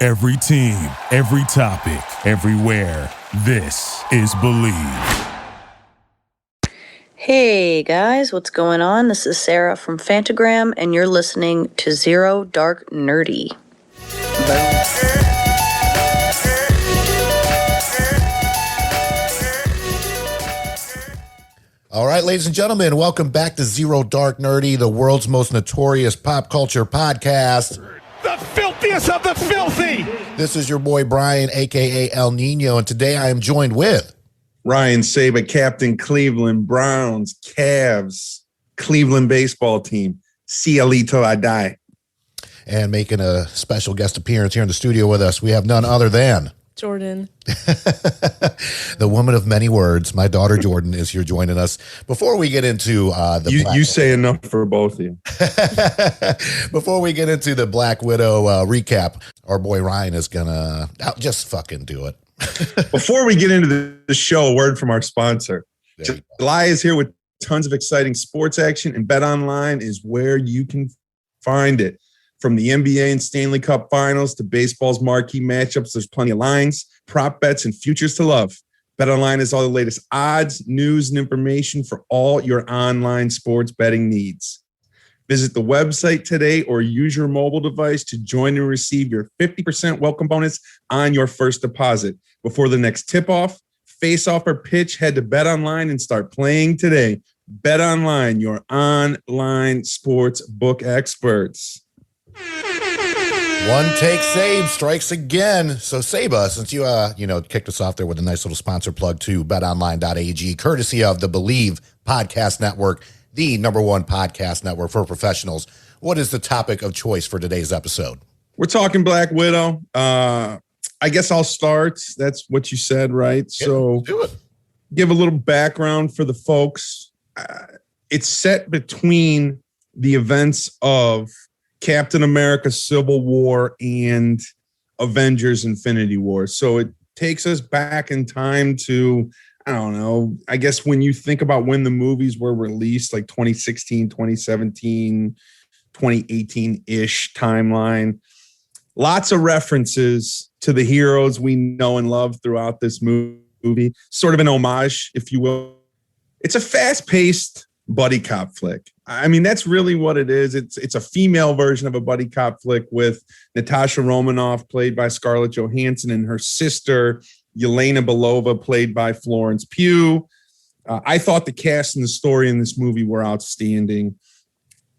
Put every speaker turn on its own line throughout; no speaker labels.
Every team, every topic, everywhere. This is Believe.
Hey guys, what's going on? This is Sarah from Fantagram, and you're listening to Zero Dark Nerdy.
All right, ladies and gentlemen, welcome back to Zero Dark Nerdy, the world's most notorious pop culture podcast.
The filthiest of the filthy.
This is your boy Brian, a.k.a. El Nino, and today I am joined with
Ryan Saber, Captain Cleveland Browns, Cavs, Cleveland baseball team, CLE till I die.
And making a special guest appearance here in the studio with us, we have none other than
Jordan.
The woman of many words. My daughter Jordan is here joining us. Before we get into
you say enough for both of you.
Before we get into the Black Widow recap, our boy Ryan is gonna just fucking do it.
Before we get into the show, a word from our sponsor. July is here with tons of exciting sports action, and BetOnline is where you can find it. From the NBA and Stanley Cup Finals to baseball's marquee matchups, there's plenty of lines, prop bets, and futures to love. BetOnline is all the latest odds, news, and information for all your online sports betting needs. Visit the website today or use your mobile device to join and receive your 50% welcome bonus on your first deposit. Before the next tip-off, face-off, or pitch, head to BetOnline and start playing today. BetOnline, your online sports book experts.
One take save strikes again. So Saba, since you kicked us off there with a nice little sponsor plug to betonline.ag, courtesy of the Believe Podcast Network, the number one podcast network for professionals. What is the topic of choice for today's episode?
We're talking Black Widow. I guess I'll start. That's what you said, right?
Yeah,
so
do it.
Give a little background for the folks. It's set between the events of Captain America Civil War and Avengers Infinity War. So it takes us back in time to, I don't know, I guess when you think about when the movies were released, like 2016, 2017, 2018-ish timeline. Lots of references to the heroes we know and love throughout this movie. Sort of an homage, if you will. It's a fast-paced buddy cop flick. I mean, that's really what it is. It's a female version of a buddy cop flick with Natasha Romanoff, played by Scarlett Johansson, and her sister, Yelena Belova, played by Florence Pugh. I thought the cast and the story in this movie were outstanding.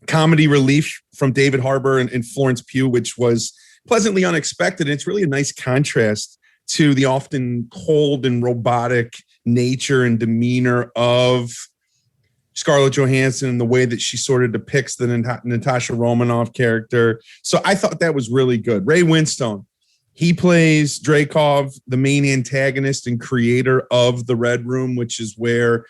Comedy relief from David Harbour and Florence Pugh, which was pleasantly unexpected. And it's really a nice contrast to the often cold and robotic nature and demeanor of Scarlett Johansson and the way that she sort of depicts the Natasha Romanoff character. So I thought that was really good. Ray Winstone, he plays Dreykov, the main antagonist and creator of the Red Room, which is where,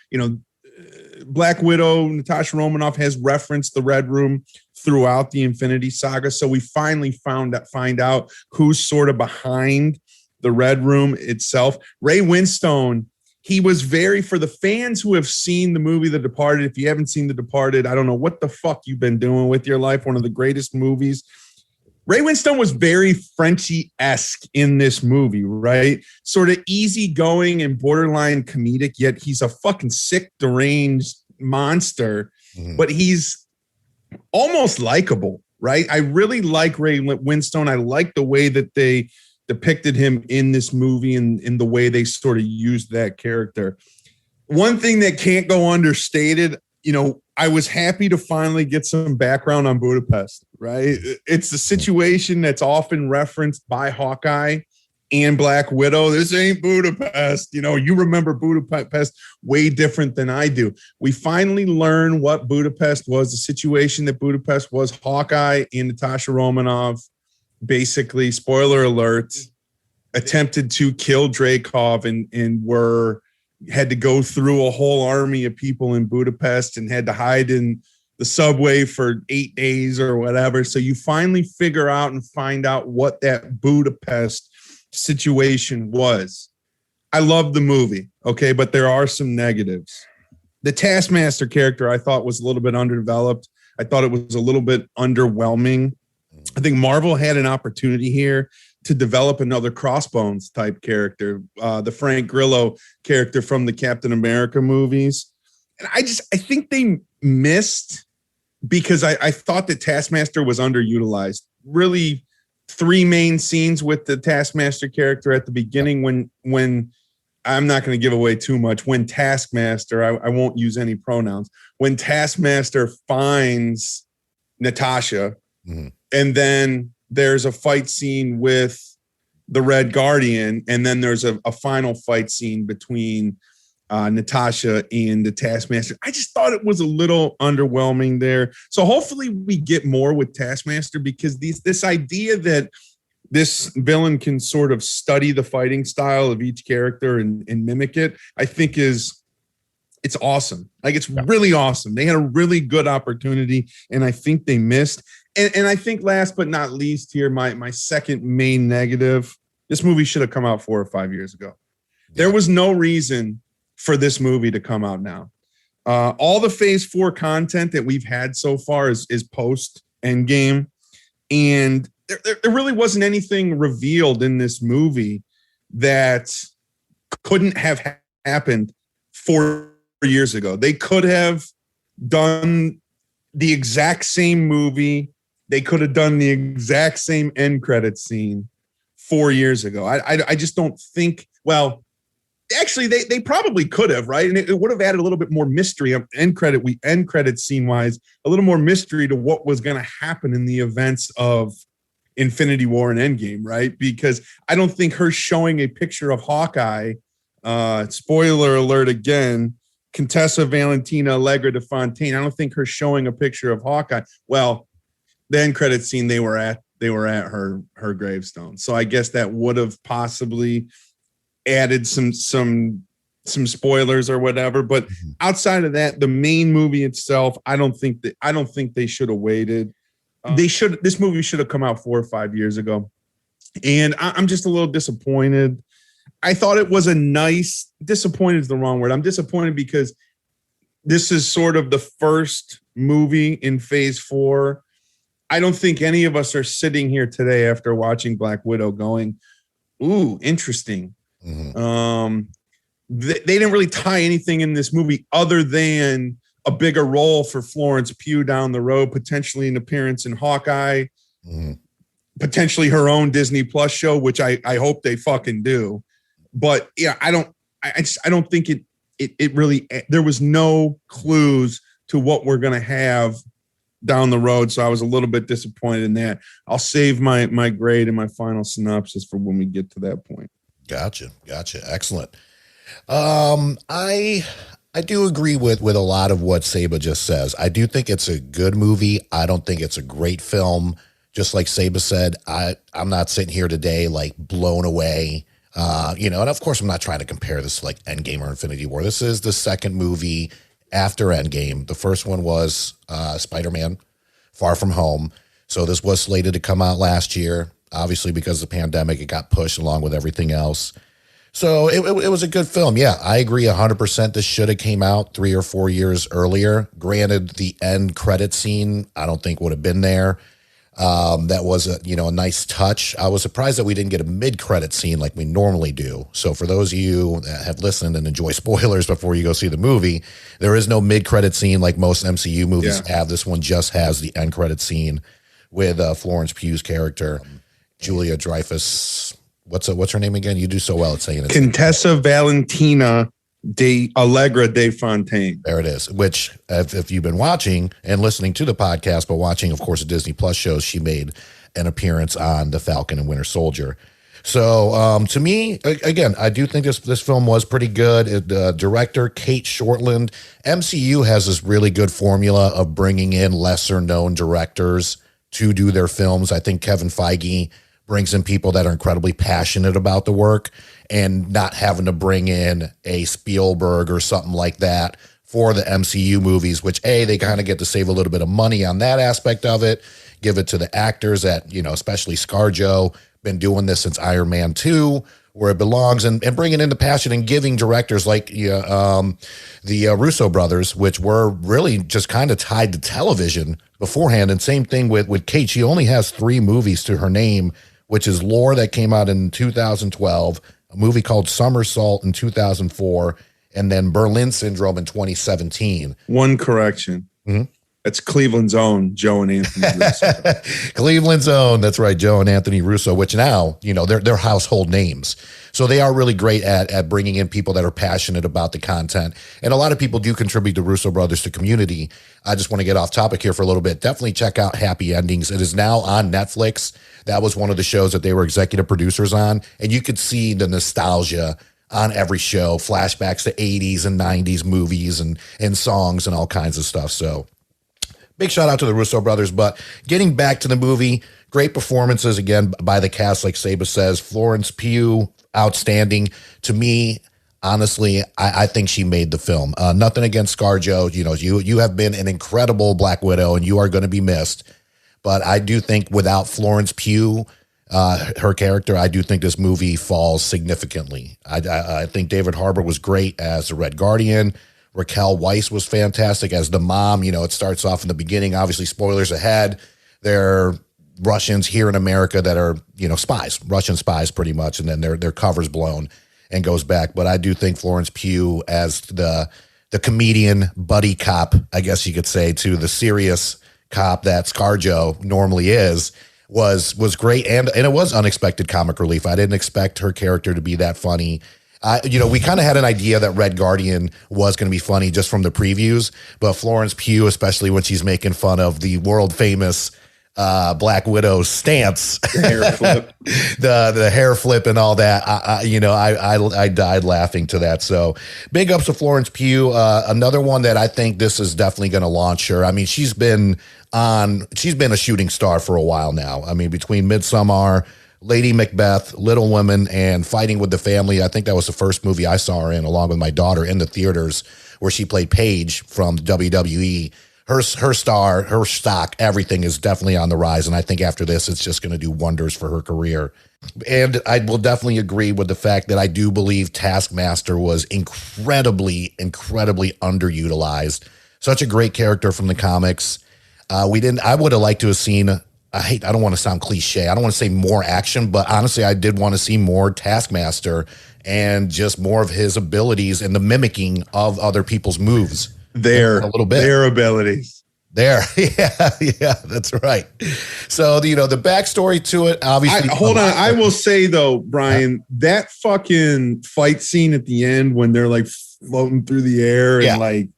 Black Widow, Natasha Romanoff has referenced the Red Room throughout the Infinity Saga. So we finally find out who's sort of behind the Red Room itself. Ray Winstone, he was for the fans who have seen the movie The Departed. If you haven't seen The Departed, I don't know what the fuck you've been doing with your life. One of the greatest movies. Ray Winstone was very Frenchie-esque in this movie, right? Sort of easygoing and borderline comedic, yet he's a fucking sick, deranged monster, but he's almost likable, right? I really like Ray Winstone. I like the way that they depicted him in this movie and in the way they sort of used that character. One thing that can't go understated, I was happy to finally get some background on Budapest, right? It's the situation that's often referenced by Hawkeye and Black Widow. This ain't Budapest. You remember Budapest way different than I do. We finally learn what Budapest was, the situation that Budapest was. Hawkeye and Natasha Romanoff, basically, spoiler alert, attempted to kill Dreykov and had to go through a whole army of people in Budapest and had to hide in the subway for 8 days or whatever. So you finally figure out and find out what that Budapest situation was. I love the movie, okay, but there are some negatives. The Taskmaster character I thought was a little bit underdeveloped. I thought it was a little bit underwhelming. I think Marvel had an opportunity here to develop another Crossbones type character, the Frank Grillo character from the Captain America movies. And I think they missed, because I thought that Taskmaster was underutilized. Really, 3 main scenes with the Taskmaster character at the beginning when I'm not going to give away too much. When Taskmaster, I won't use any pronouns. When Taskmaster finds Natasha, and then there's a fight scene with the Red Guardian, and then there's a final fight scene between Natasha and the Taskmaster. I just thought it was a little underwhelming there. So hopefully we get more with Taskmaster, because this idea that this villain can sort of study the fighting style of each character and mimic it, I think it's awesome. Like, it's really awesome. They had a really good opportunity, and I think they missed. And I think last but not least here, my second main negative, this movie should have come out 4 or 5 years ago. There was no reason for this movie to come out now. All the Phase 4 content that we've had so far is post Endgame, and there really wasn't anything revealed in this movie that couldn't have happened 4 years ago. They could have done the exact same movie. They could have done the exact same end credit scene 4 years ago. I just don't think, well, actually they probably could have, right? And it would have added a little bit more mystery end credit scene wise, a little more mystery to what was going to happen in the events of Infinity War and Endgame, right? Because I don't think her showing a picture of Hawkeye, spoiler alert again, Contessa Valentina Allegra de Fontaine, I don't think her showing a picture of Hawkeye, well, the end credit scene, they were at her gravestone. So I guess that would have possibly added some spoilers or whatever. But outside of that, the main movie itself, I don't think they should have waited. This movie should have come out 4 or 5 years ago. And I'm just a little disappointed. I thought it was disappointed is the wrong word. I'm disappointed because this is sort of the first movie in Phase 4. I don't think any of us are sitting here today after watching Black Widow going, ooh, interesting. They didn't really tie anything in this movie other than a bigger role for Florence Pugh down the road, potentially an appearance in Hawkeye, potentially her own Disney Plus show, which I hope they fucking do. But yeah, I don't think it really, there was no clues to what we're going to have down the road. So I was a little bit disappointed in that. I'll save my grade and my final synopsis for when we get to that point.
Gotcha. Excellent. I do agree with a lot of what Saba just says. I do think it's a good movie. I don't think it's a great film. Just like Saba said, I'm not sitting here today like blown away. And of course I'm not trying to compare this to like Endgame or Infinity War. This is the second movie after Endgame. The first one was Spider-Man Far From Home. So this was slated to come out last year. Obviously, because of the pandemic, it got pushed along with everything else. So it was a good film. Yeah, I agree 100%. This should have came out 3 or 4 years earlier. Granted, the end credit scene, I don't think would have been there. That was a nice touch. I was surprised that we didn't get a mid-credit scene like we normally do. So for those of you that have listened and enjoy spoilers before you go see the movie, there is no mid-credit scene like most MCU movies have. This one just has the end credit scene with Florence Pugh's character, Julia Dreyfus. What's her name again? You do so well at saying it.
Contessa Valentina Allegra de Fontaine.
There it is. Which, if you've been watching and listening to the podcast, but watching, of course, the Disney Plus shows, she made an appearance on The Falcon and Winter Soldier. So, to me, again, I do think this film was pretty good. Director Kate Shortland. MCU has this really good formula of bringing in lesser known directors to do their films. I think Kevin Feige brings in people that are incredibly passionate about the work and not having to bring in a Spielberg or something like that for the MCU movies, which they kind of get to save a little bit of money on that aspect of it, give it to the actors that, especially ScarJo, been doing this since Iron Man 2, where it belongs, and bringing in the passion and giving directors like the Russo brothers, which were really just kind of tied to television beforehand. And same thing with Kate. She only has 3 movies to her name which is Lore that came out in 2012, a movie called Somersault in 2004, and then Berlin Syndrome in 2017.
One correction. That's Cleveland's own Joe and Anthony Russo.
Cleveland's own, that's right, Joe and Anthony Russo, which now, they're household names. So they are really great at bringing in people that are passionate about the content. And a lot of people do contribute the Russo brothers to Community. I just want to get off topic here for a little bit. Definitely check out Happy Endings. It is now on Netflix. That was one of the shows that they were executive producers on. And you could see the nostalgia on every show, flashbacks to 80s and 90s movies and songs and all kinds of stuff. So big shout out to the Russo brothers. But getting back to the movie, great performances again by the cast, like Saba says. Florence Pugh, outstanding. To me, honestly, I think she made the film. Nothing against ScarJo. You have been an incredible Black Widow, and you are going to be missed. But I do think without Florence Pugh, her character, I do think this movie falls significantly. I think David Harbour was great as the Red Guardian. Raquel Weisz was fantastic as the mom. It starts off in the beginning. Obviously, spoilers ahead. They're Russians here in America that are, spies, Russian spies pretty much. And then their cover's blown and goes back. But I do think Florence Pugh as the comedian buddy cop, I guess you could say, to the serious cop that ScarJo normally is, was great. And it was unexpected comic relief. I didn't expect her character to be that funny. We kind of had an idea that Red Guardian was going to be funny just from the previews, but Florence Pugh, especially when she's making fun of the world famous Black Widow's stance,
the hair flip,
the hair flip and all that. I died laughing to that. So big ups to Florence Pugh. Another one that I think this is definitely going to launch her. I mean, she's been a shooting star for a while now. I mean, between Midsommar, Lady Macbeth, Little Women, and Fighting with the Family. I think that was the first movie I saw her in, along with my daughter, in the theaters, where she played Paige from WWE. Her stock, everything is definitely on the rise. And I think after this, it's just going to do wonders for her career. And I will definitely agree with the fact that I do believe Taskmaster was incredibly, incredibly underutilized. Such a great character from the comics. I would have liked to have seen, I don't want to sound cliche. I don't want to say more action, but honestly, I did want to see more Taskmaster and just more of his abilities and the mimicking of other people's moves.
Their abilities.
Yeah, that's right. So, the backstory to it, obviously.
Hold on. I will say, though, Brian, that fucking fight scene at the end when they're like floating through the air and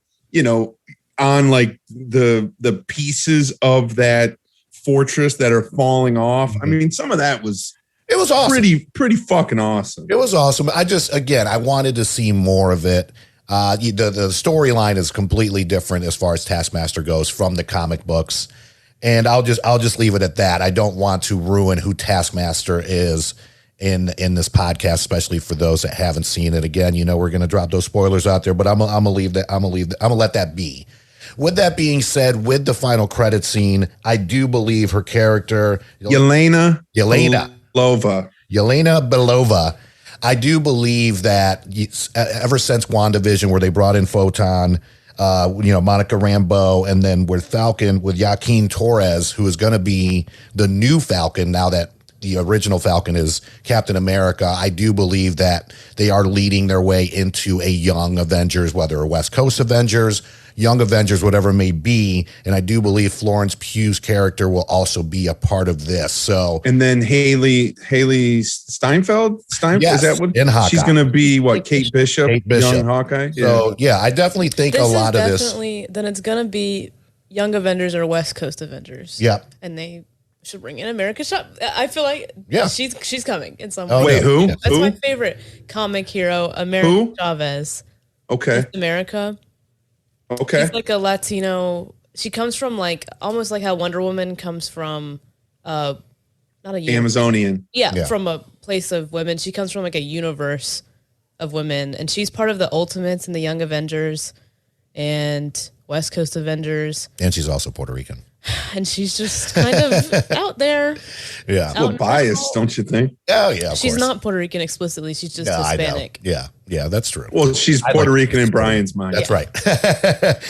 on like the pieces of that fortress that are falling off. I mean, some of that was awesome. Pretty fucking awesome.
It was awesome. I wanted to see more of it. The storyline is completely different as far as Taskmaster goes from the comic books. And I'll just leave it at that. I don't want to ruin who Taskmaster is in this podcast, especially for those that haven't seen it. Again, we're going to drop those spoilers out there, but I'm going to let that be. With that being said, with the final credit scene, I do believe her character,
Yelena
Belova, I do believe that ever since WandaVision, where they brought in Photon, Monica Rambeau, and then with Falcon, with Joaquin Torres, who is going to be the new Falcon now that the original Falcon is Captain America, I do believe that they are leading their way into a young Avengers, whether a West Coast Avengers, Young Avengers, whatever it may be. And I do believe Florence Pugh's character will also be a part of this. So,
and then Haley Steinfeld,
yes,
is that what
in Hawkeye.
She's going to be? What, Kate Bishop, young Hawkeye?
So yeah, I definitely think a lot of this.
Then it's going to be Young Avengers or West Coast Avengers.
Yeah,
and they should bring in America Shop. I feel like she's coming in some way.
Wait, who?
That's my favorite comic hero, America Chavez.
Okay,
America.
Okay.
She's like a Latino. She comes from like almost like how Wonder Woman comes from not a
Amazonian.
Yeah, from a place of women. She comes from like a universe of women, and she's part of the Ultimates and the Young Avengers and West Coast Avengers.
And she's also Puerto Rican.
and she's just kind of out there.
Yeah.
A little biased, don't you think?
Oh, yeah. Of
She's
course.
not Puerto Rican explicitly. She's just
No, I know.
Hispanic.
Yeah. Yeah, that's true.
Well, she's Puerto Rican in Brian's mind.
That's right.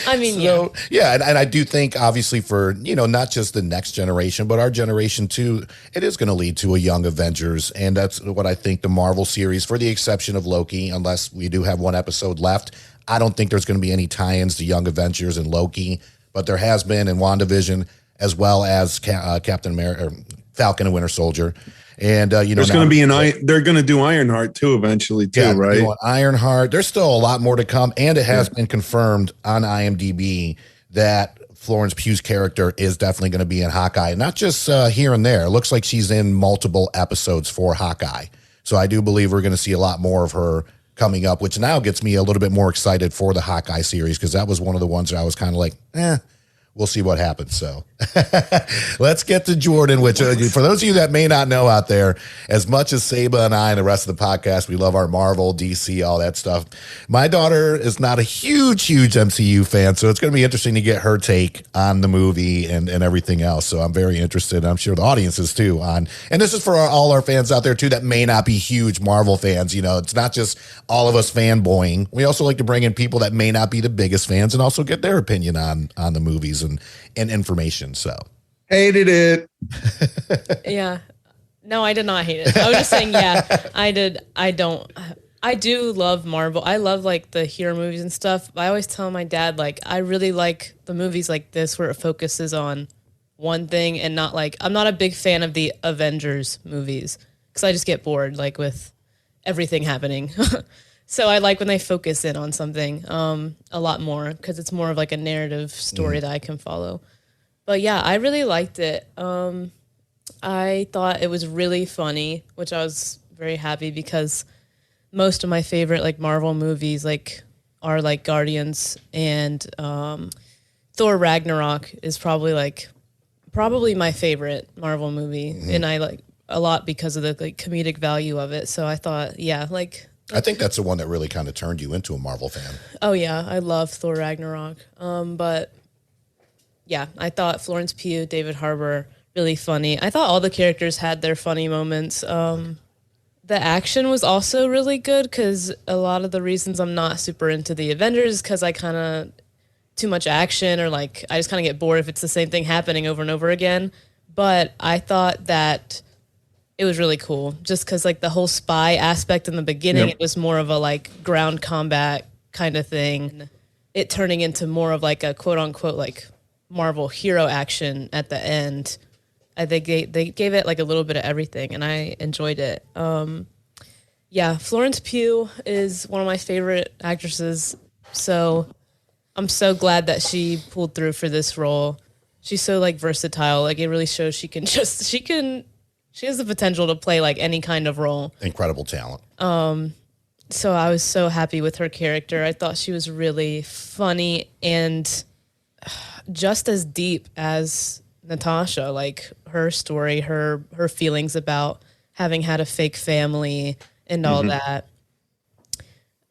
I mean,
So, yeah, and I do think, obviously, for, not just the next generation, but our generation too, it is going to lead to a young Avengers. And that's what I think the Marvel series, for the exception of Loki, unless we do have one episode left, I don't think there's going to be any tie-ins to Young Avengers and Loki. But there has been in WandaVision, as well as Captain America, or Falcon and Winter Soldier. And
there's going to be they're going to do Ironheart too eventually too, right?
Ironheart. There's still a lot more to come, and it has been confirmed on IMDb that Florence Pugh's character is definitely going to be in Hawkeye, not just here and there. It looks like she's in multiple episodes for Hawkeye, so I do believe we're going to see a lot more of her coming up, which now gets me a little bit more excited for the Hawkeye series, because that was one of the ones that I was kind of like, we'll see what happens. So let's get to Jordan, which for those of you that may not know out there, as much as Saba and I and the rest of the podcast, we love our Marvel, DC, all that stuff. My daughter is not a huge MCU fan, so it's going to be interesting to get her take on the movie and everything else. So I'm very interested. I'm sure the audience is too and this is for all our fans out there too that may not be huge Marvel fans. It's not just all of us fanboying. We also like to bring in people that may not be the biggest fans and also get their opinion on the movies and information. So
hated it.
Yeah. No, I did not hate it. I was just saying, yeah, I did. I do love Marvel. I love like the hero movies and stuff. I always tell my dad, like, I really like the movies like this where it focuses on one thing and not like, I'm not a big fan of the Avengers movies because I just get bored like with everything happening. So I like when they focus in on something a lot more because it's more of like a narrative story that I can follow. But yeah, I really liked it. I thought it was really funny, which I was very happy because most of my favorite like Marvel movies like are like Guardians and Thor Ragnarok is probably my favorite Marvel movie, and I like a lot because of the like comedic value of it. So I thought, yeah, like.
I think that's the one that really kind of turned you into a Marvel fan.
Oh yeah, I love Thor Ragnarok. But yeah, I thought Florence Pugh, David Harbour, really funny. I thought all the characters had their funny moments. The action was also really good because a lot of the reasons I'm not super into the Avengers is because I kind of too much action or like I just kind of get bored if it's the same thing happening over and over again. But I thought that it was really cool just because like the whole spy aspect in the beginning, It was more of a like ground combat kind of thing. It turning into more of like a quote unquote like Marvel hero action at the end. I think they gave it like a little bit of everything and I enjoyed it. Yeah, Florence Pugh is one of my favorite actresses. So I'm so glad that she pulled through for this role. She's so like versatile. Like it really shows she has the potential to play like any kind of role.
Incredible talent.
So I was so happy with her character. I thought she was really funny and just as deep as Natasha, like her story, her feelings about having had a fake family and all that.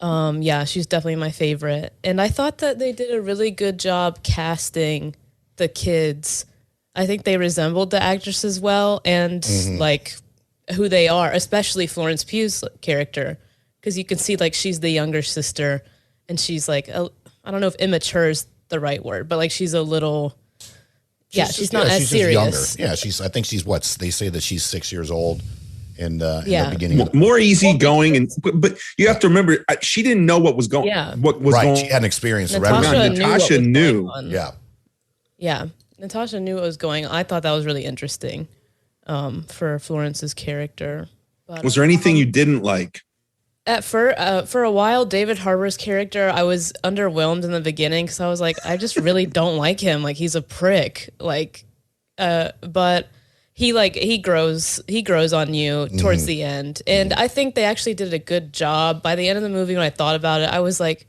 Yeah, she's definitely my favorite. And I thought that they did a really good job casting the kids. I think they resembled the actresses well and like who they are, especially Florence Pugh's character, because you can see like she's the younger sister and she's like, I don't know if immature is the right word, but like she's a little, she's not as serious.
Younger. Yeah, I think she's they say that she's 6 years old in the beginning.
More easygoing, but you have to remember she didn't know what was going.
Yeah.
What was
right?
going.
She hadn't experienced the
Natasha knew.
Yeah. Natasha knew what was going on. I thought that was really interesting for Florence's character. But,
was there anything you didn't like?
For a while, David Harbour's character, I was underwhelmed in the beginning because I was like, I just really don't like him. Like he's a prick. Like, but he grows on you towards the end, and I think they actually did a good job. By the end of the movie, when I thought about it, I was like,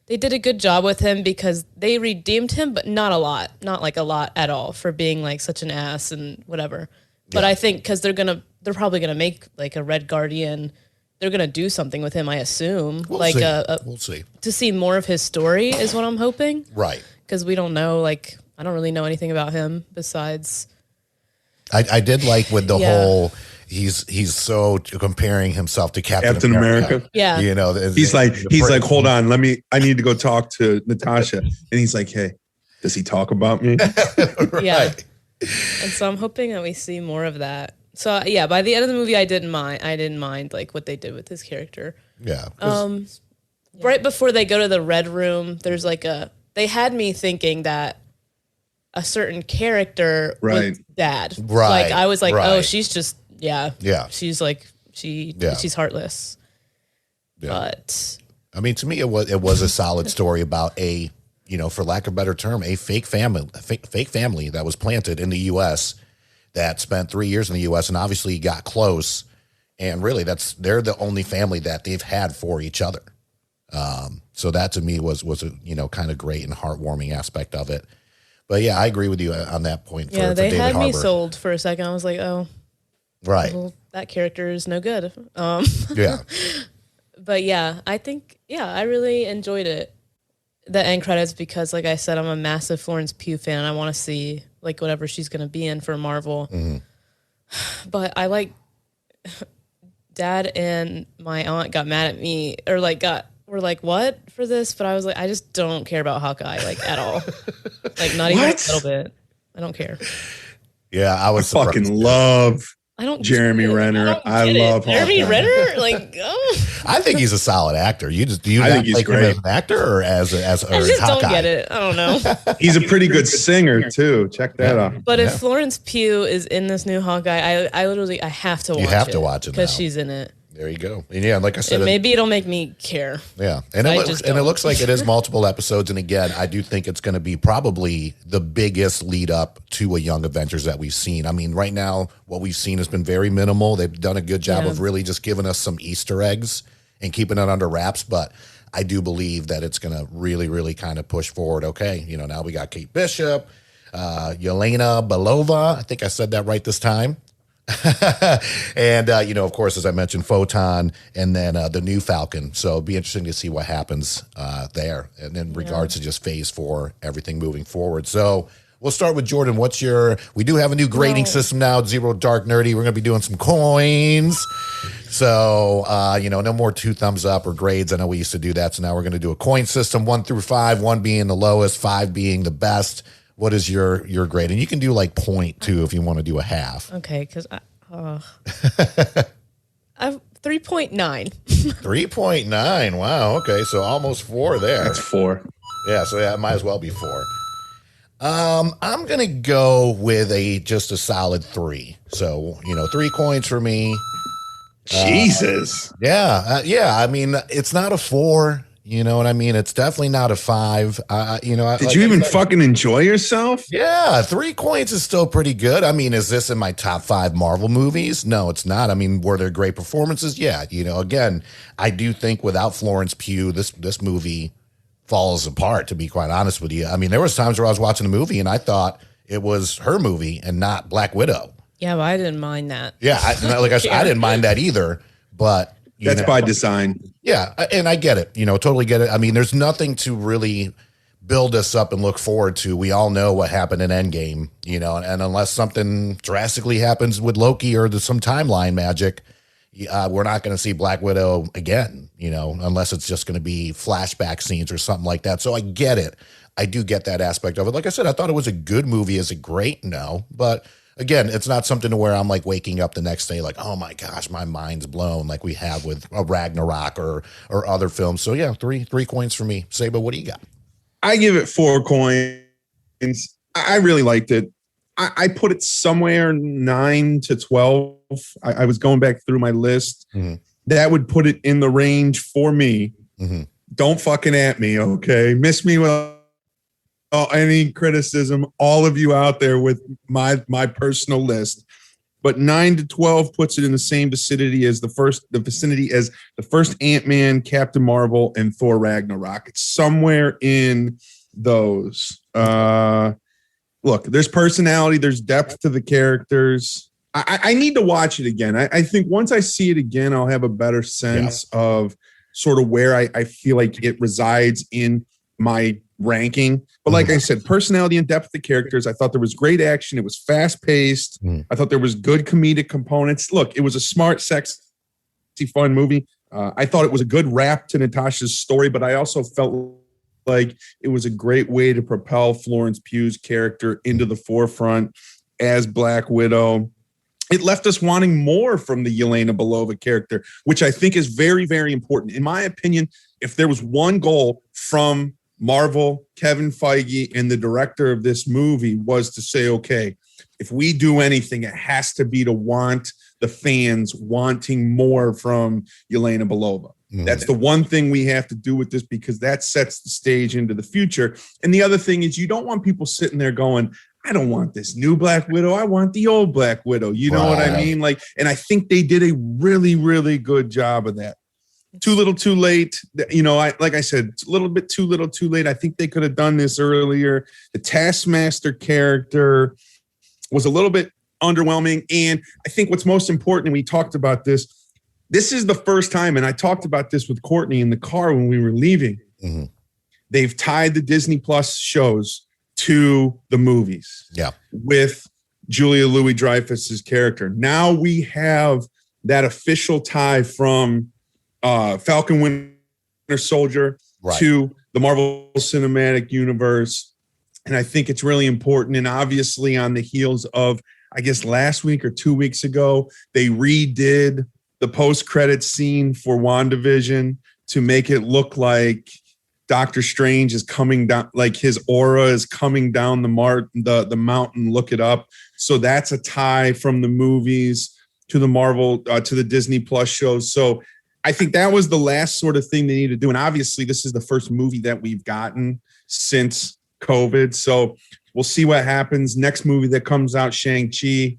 they did a good job with him because they redeemed him, but not a lot, not like a lot at all for being like such an ass and whatever. But I think because they're probably gonna make like a Red Guardian. They're gonna do something with him, I assume.
We'll see. We'll see.
To see more of his story is what I'm hoping.
Right.
Because we don't know like I don't really know anything about him besides.
I did like with the whole. He's so comparing himself to Captain America.
Yeah,
you know,
he's like, hold on, I need to go talk to Natasha, and he's like, hey, does he talk about me?
Right.
Yeah, and so I'm hoping that we see more of that. So yeah, by the end of the movie, I didn't mind like what they did with his character.
Yeah.
Right before they go to the Red Room, there's like they had me thinking that a certain character was Dad.
Right.
Like I was like,
right.
oh, she's just she's like she's heartless.
Yeah.
But
I mean, to me, it was a solid story about a, you know, for lack of a better term, a fake family that was planted in the U.S. that spent 3 years in the U.S. and obviously got close. And really, they're the only family that they've had for each other. So that to me was a, you know, kind of great and heartwarming aspect of it. But yeah, I agree with you on that point.
Yeah, they
David
had
Harbour.
me sold for a second. I was like, oh,
right.
well, that character is no good.
Yeah.
But yeah, I think, I really enjoyed it. The end credits, because like I said, I'm a massive Florence Pugh fan. I want to see like whatever she's going to be in for Marvel. Mm-hmm. But I like Dad and my aunt got mad at me or like were like, what for this? But I was like, I just don't care about Hawkeye like at all. Like not even a little bit. I don't care.
Yeah, I
fucking love
I don't
Jeremy Renner. I love
Jeremy
Hawkeye.
Renner. Like, oh.
I think he's a solid actor. Do you
I
not
think he's
like him
great.
as an actor or as
I just
Hawkeye?
don't get it. I don't know.
He's a pretty good singer too. Check that out.
But if Florence Pugh is in this new Hawkeye, I literally have to watch it.
You have to watch it
because
now.
she's in it.
There you go. And yeah, like I said,
And maybe it'll make me care.
yeah, and it looks like it is multiple episodes. And again, I do think it's going to be probably the biggest lead up to a Young Avengers that we've seen. I mean, right now, what we've seen has been very minimal. They've done a good job of really just giving us some Easter eggs and keeping it under wraps. But I do believe that it's going to really, really kind of push forward. Okay, you know, now we got Kate Bishop, Yelena Belova. I think I said that right this time. And, you know, of course, as I mentioned, Photon and then the new Falcon. So it'll be interesting to see what happens there. And in regards to just phase 4, everything moving forward. So we'll start with Jordan. We do have a new grading system now, Zero Dark Nerdy. We're going to be doing some coins. So, you know, no more 2 thumbs up or grades. I know we used to do that. So now we're going to do a coin system, 1 through 5, 1 being the lowest, 5 being the best. What is your grade? And you can do like 0.2 if you want to do a half.
Okay, because I have 3.9.
3.9. Wow. Okay. So almost 4 there.
That's 4.
Yeah. So yeah, it might as well be 4. I'm going to go with just a solid 3. So, you know, 3 coins for me.
Jesus.
Yeah. I mean, it's not a 4. You know what I mean? It's definitely not a 5. You know,
did you even fucking enjoy yourself?
Yeah, 3 coins is still pretty good. I mean, is this in my top 5 Marvel movies? No, it's not. I mean, were there great performances? Yeah. You know, again, I do think without Florence Pugh, this movie falls apart, to be quite honest with you. I mean, there was times where I was watching a movie and I thought it was her movie and not Black Widow.
Yeah, but I didn't mind that.
Yeah, like I said, I didn't mind that either, but
that's by design.
Yeah, and I get it. You know, totally get it. I mean, there's nothing to really build us up and look forward to. We all know what happened in Endgame, you know, and unless something drastically happens with Loki or there's some timeline magic, we're not going to see Black Widow again, you know, unless it's just going to be flashback scenes or something like that. So I get it. I do get that aspect of it. Like I said, I thought it was a good movie. Is it great? No, but again, it's not something to where I'm like waking up the next day like, oh my gosh, my mind's blown like we have with a Ragnarok or other films. So yeah, three coins for me. Saba, what do you got?
I give it 4 coins. I really liked it. I put it somewhere 9 to 12. I was going back through my list. Mm-hmm. That would put it in the range for me. Mm-hmm. Don't fucking at me, okay? Miss me with any criticism, all of you out there with my personal list. But 9 to 12 puts it in the same vicinity as the first Ant-Man, Captain Marvel, and Thor Ragnarok. It's somewhere in those. Look, there's personality, there's depth to the characters. I need to watch it again. I think once I see it again, I'll have a better sense of sort of where I feel like it resides in my ranking. But like I said, personality and depth of the characters. I thought there was great action. It was fast paced. I thought there was good comedic components. Look, it was a smart, sexy, fun movie. I thought it was a good wrap to Natasha's story, but I also felt like it was a great way to propel Florence Pugh's character into the forefront as Black Widow. It left us wanting more from the Yelena Belova character, which I think is very, very important. In my opinion, if there was one goal from Marvel, Kevin Feige, and the director of this movie was to say, okay, if we do anything, it has to be to want the fans wanting more from Yelena Belova. That's the one thing we have to do with this, because that sets the stage into the future. And the other thing is, you don't want people sitting there going, I don't want this new Black Widow. I want the old Black Widow. You know what I mean? Like, and I think they did a really, really good job of that. Too little, too late. You know, like I said, it's a little bit too little, too late. I think they could have done this earlier. The Taskmaster character was a little bit underwhelming. And I think what's most important, and we talked about this, this is the first time, and I talked about this with Courtney in the car when we were leaving. They've tied the Disney Plus shows to the movies. With Julia Louis-Dreyfus's character. Now we have that official tie from Falcon Winter Soldier to the Marvel Cinematic Universe. And I think it's really important. And obviously on the heels of, I guess last week or 2 weeks ago, they redid the post-credit scene for WandaVision to make it look like Doctor Strange is coming down, like his aura is coming down the mountain. Look it up. So that's a tie from the movies to the Marvel, to the Disney Plus shows. So I think that was the last sort of thing they need to do. And obviously this is the first movie that we've gotten since COVID. So we'll see what happens. Next movie that comes out, Shang-Chi.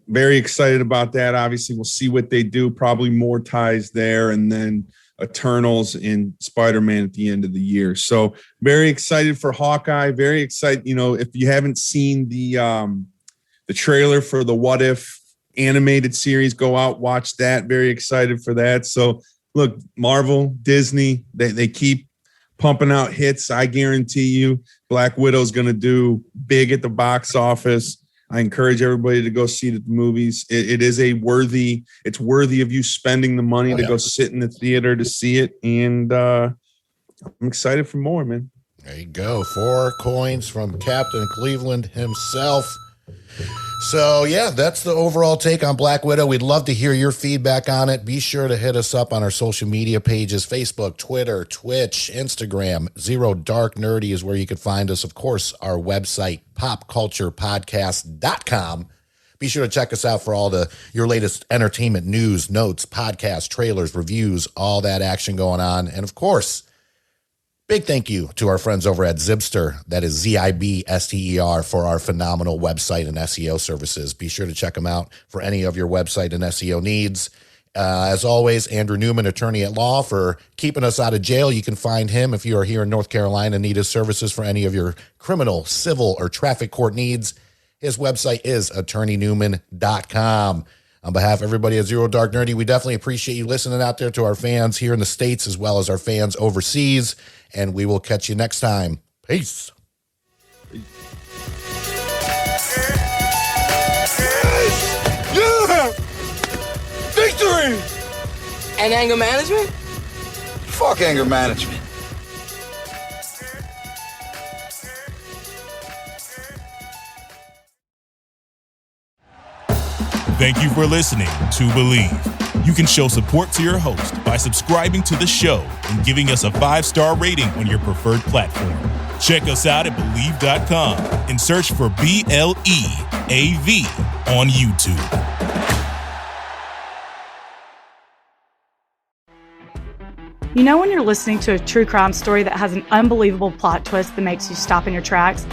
Very excited about that. Obviously we'll see what they do. Probably more ties there. And then Eternals and Spider-Man at the end of the year. So very excited for Hawkeye. Very excited. You know, if you haven't seen the trailer for the What If animated series, go out, watch that. Very excited for that. So look, Marvel, Disney, they keep pumping out hits. I guarantee you Black Widow's going to do big at the box office. I encourage everybody to go see it at the movies. It is it's worthy of you spending the money to go sit in the theater to see it. And I'm excited for more, man.
There you go. 4 coins from Captain Cleveland himself. So, yeah, that's the overall take on Black Widow. We'd love to hear your feedback on it. Be sure to hit us up on our social media pages, Facebook, Twitter, Twitch, Instagram. Zero Dark Nerdy is where you can find us. Of course, our website, popculturepodcast.com. Be sure to check us out for all your latest entertainment news, notes, podcasts, trailers, reviews, all that action going on. And, of course, big thank you to our friends over at Zibster, that is Zibster, for our phenomenal website and SEO services. Be sure to check them out for any of your website and SEO needs. As always, Andrew Newman, attorney at law, for keeping us out of jail. You can find him if you are here in North Carolina and need his services for any of your criminal, civil, or traffic court needs. His website is attorneynewman.com. On behalf of everybody at Zero Dark Nerdy, we definitely appreciate you listening out there to our fans here in the States as well as our fans overseas. And we will catch you next time. Peace.
Yeah! Victory!
And anger management?
Fuck anger management.
Thank you for listening to Believe. You can show support to your host by subscribing to the show and giving us a 5-star rating on your preferred platform. Check us out at Believe.com and search for BLEAV on YouTube.
You know when you're listening to a true crime story that has an unbelievable plot twist that makes you stop in your tracks?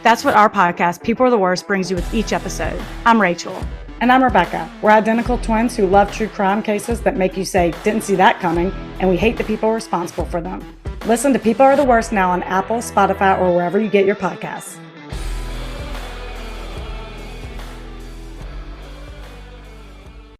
That's what our podcast, People Are the Worst, brings you with each episode. I'm Rachel.
And I'm Rebecca. We're identical twins who love true crime cases that make you say, didn't see that coming, and we hate the people responsible for them. Listen to People Are the Worst now on Apple, Spotify, or wherever you get your podcasts.